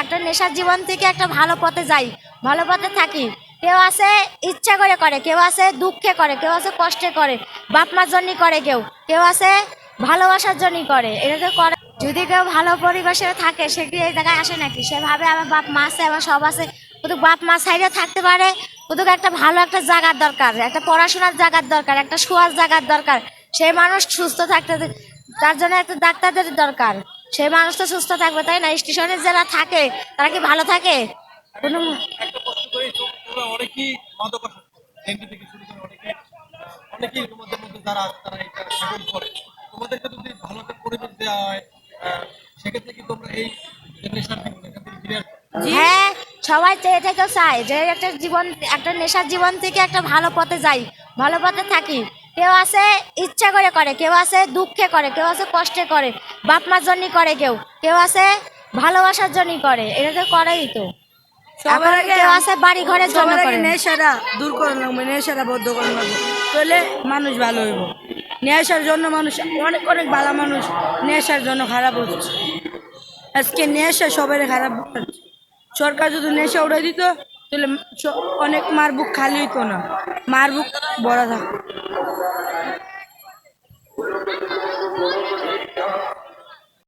একটা নেশার জীবন থেকে একটা ভালো পথে যাই, ভালো পথে থাকি। কেউ আছে ইচ্ছা করে করে, কেউ আছে দুঃখে করে, কেউ আছে কষ্টে করে, বাপ মার জন্যই করে, কেউ কেউ আছে ভালোবাসার জন্যই করে। এটা করে যদি কেউ ভালো পরিবেশে থাকে, সে কি এই জায়গায় আসে নাকি? সে ভাবে আমার বাপ মা আছে, আমার সব আছে, কিন্তু বাপ মা সাইডে থাকতে পারে, কিন্তু একটা ভালো একটা জায়গার দরকার, একটা পড়াশোনার জায়গার দরকার, একটা শোয়ার জায়গার দরকার। সেই মানুষ সুস্থ থাকতে, তার জন্য একটা ডাক্তারদের দরকার। সেই মানুষ তো সুস্থ থাকবে, তাই না? স্টেশনে যারা থাকে তারা কি ভালো থাকে? কোনো একটা প্রশ্ন করি, তোমরা অনেকেই মাদকাসক্ত, ডেঙ্গি থেকে শুরু করে অনেকেই তোমাদের মধ্যে যারা আছে তারা এটা সেবন করে। তোমাদেরকে যদি ভালো একটা পরিবেশ দেওয়া হয়, সেক্ষেত্রে কি তোমরা এই যে নেশার জীবন এখান থেকে ফিরে আসবে? হ্যাঁ, সবাই তো এটাকেও চায় যে একটা জীবন, একটা নেশার জীবন থেকে একটা ভালো পথে যাই, ভালো পথে থাকি। কেউ আছে ইচ্ছা করে করে, কেউ আছে দুঃখে করে, কেউ আছে কষ্টে করে, বাপ মার জন্যই করে, কেউ কেউ আছে ভালোবাসার জন্যই করে। এটা তো করেই তো। সবার এখন আগে কেউ আছে বাড়ি ঘরের জন্য সবার আগে করে। নেশাটা দূর করে লাগবে, নেশাটা বদ্ধ করে লাগবে, তাহলে মানুষ ভালো হইব। নেশার জন্য মানুষ অনেক অনেক ভালো মানুষ নেশার জন্য খারাপ হচ্ছে। আজকে নেশা সবাই খারাপ করছে। সরকার যদি নেশা উঠে দিত, তাহলে অনেক মার বুক খালি হইতো না, মার বুক ভরা থাকতো।